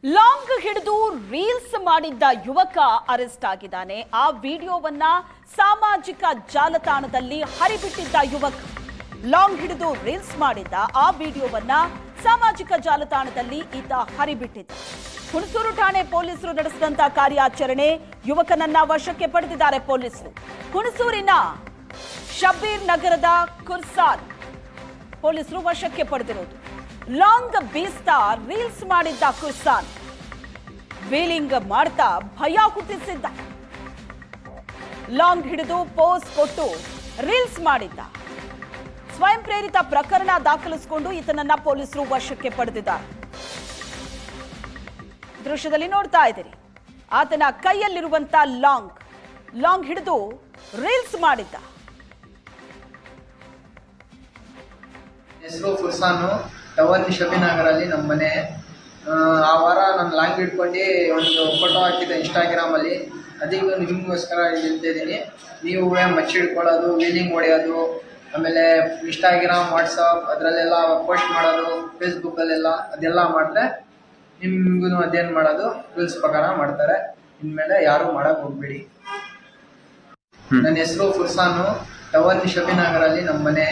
Long ಹಿಡಿದು reels ಮಾಡಿದ್ದ ಯುವಕ ಅರೆಸ್ಟ್ ಆಗಿದ್ದಾನೆ. ಆ ವಿಡಿಯೋವನ್ನ ಸಾಮಾಜಿಕ ಜಾಲತಾಣದಲ್ಲಿ ಹರಿಬಿಟ್ಟಿದ್ದ ಯುವಕ ಲಾಂಗ್ ಹಿಡಿದು ರೀಲ್ಸ್ ಮಾಡಿದ್ದ ಆ ವಿಡಿಯೋವನ್ನ ಸಾಮಾಜಿಕ ಜಾಲತಾಣದಲ್ಲಿ ಈತ ಹರಿಬಿಟ್ಟಿದ್ದ. ಹುಣಸೂರು ಠಾಣೆ ಪೊಲೀಸರು ನಡೆಸಿದಂತ ಕಾರ್ಯಾಚರಣೆ ಯುವಕನನ್ನ ವಶಕ್ಕೆ ಪಡೆದಿದ್ದಾರೆ ಪೊಲೀಸರು. ಹುಣಸೂರಿನ ಶಬೀರ್ ನಗರದ ಕುರ್ಸಾನ್ ಪೊಲೀಸರು ವಶಕ್ಕೆ ಪಡೆದಿರೋದು. ಲಾಂಗ್ ಬೀಸ್ತಾ ರೀಲ್ಸ್ ಮಾಡಿದ್ದ ಕುರ್ಸಾನ್ ವೀಲಿಂಗ್ ಮಾಡ್ತಾ ಭಯ ಹುಟ್ಟಿಸಿದ್ದ. ಲಾಂಗ್ ಹಿಡಿದು ಪೋಸ್ ಕೊಟ್ಟು ರೀಲ್ಸ್ ಮಾಡಿದ್ದ. ಸ್ವಯಂ ಪ್ರೇರಿತ ಪ್ರಕರಣ ದಾಖಲಿಸಿಕೊಂಡು ಈತನನ್ನ ಪೊಲೀಸರು ವಶಕ್ಕೆ ಪಡೆದಿದ್ದಾರೆ. ದೃಶ್ಯದಲ್ಲಿ ನೋಡ್ತಾ ಇದ್ದೀರಿ, ಆತನ ಕೈಯಲ್ಲಿರುವಂತ ಲಾಂಗ್ ಹಿಡಿದು ರೀಲ್ಸ್ ಮಾಡಿದ್ದ. ಹೆಸರು ಫುರ್ಸಾನು, ಟವರ್ ಶಬೀನಗರಲ್ಲಿ ನಮ್ಮ ಮನೆ. ಆ ವಾರ ನಾನು ಲಾಂಗ್ ಹಿಡ್ಕೊಂಡು ಒಂದು ಫೋಟೋ ಹಾಕಿದ್ದೆ ಇನ್ಸ್ಟಾಗ್ರಾಮ್ ಅಲ್ಲಿ. ಅದೀಗ ನಿಮಗೋಸ್ಕರ ಹೇಳ್ತಿದ್ದೀನಿ, ನೀವು ಮಚ್ಚಿಡ್ಕೊಳ್ಳೋದು, ವೀಲಿಂಗ್ ಹೊಡೆಯೋದು, ಆಮೇಲೆ ಇನ್ಸ್ಟಾಗ್ರಾಮ್, ವಾಟ್ಸಪ್ ಅದರಲ್ಲೆಲ್ಲ ಪೋಸ್ಟ್ ಮಾಡೋದು, ಫೇಸ್ಬುಕ್ಕಲ್ಲೆಲ್ಲ ಅದೆಲ್ಲ ಮಾಡಿದ್ರೆ ನಿಮ್ಗೂ ಅದೇನು ಮಾಡೋದು ರೂಲ್ಸ್ ಪ್ರಕಾರ ಮಾಡ್ತಾರೆ. ಇನ್ಮೇಲೆ ಯಾರು ಮಾಡಕ್ಕೆ ಹೋಗ್ಬೇಡಿ. ನನ್ನ ಹೆಸರು ಫುರ್ಸಾನು, ಟವರ್ ಶಬೀನಗರಲ್ಲಿ ನಮ್ಮ ಮನೆ.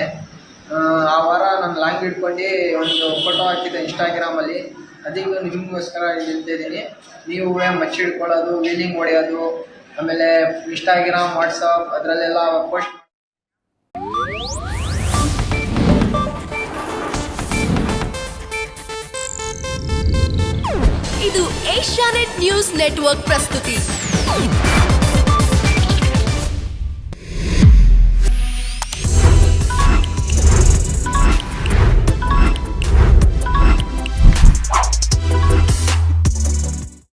ಆ ವಾರ ನಾನು ಲಾಂಗ್ ಹಿಡ್ಕೊಂಡು ಒಂದು ಫೋಟೋ ಹಾಕಿದ್ದೆ ಇನ್ಸ್ಟಾಗ್ರಾಮ್ ಅಲ್ಲಿ. ಅದೀಗ ನಿಮಗೋಸ್ಕರ ಹೇಳ್ತಿದ್ದೀನಿ, ನೀವು ಮಚ್ಚಿಡ್ಕೊಳ್ಳೋದು, ವೀಲಿಂಗ್ ಹೊಡೆಯೋದು, ಆಮೇಲೆ ಇನ್ಸ್ಟಾಗ್ರಾಮ್, ವಾಟ್ಸಪ್ ಅದರಲ್ಲೆಲ್ಲ ಪೋಸ್ಟ್. ಇದು ಏಷ್ಯಾನೆಟ್ ನ್ಯೂಸ್ ನೆಟ್ವರ್ಕ್ ಪ್ರಸ್ತುತಿ.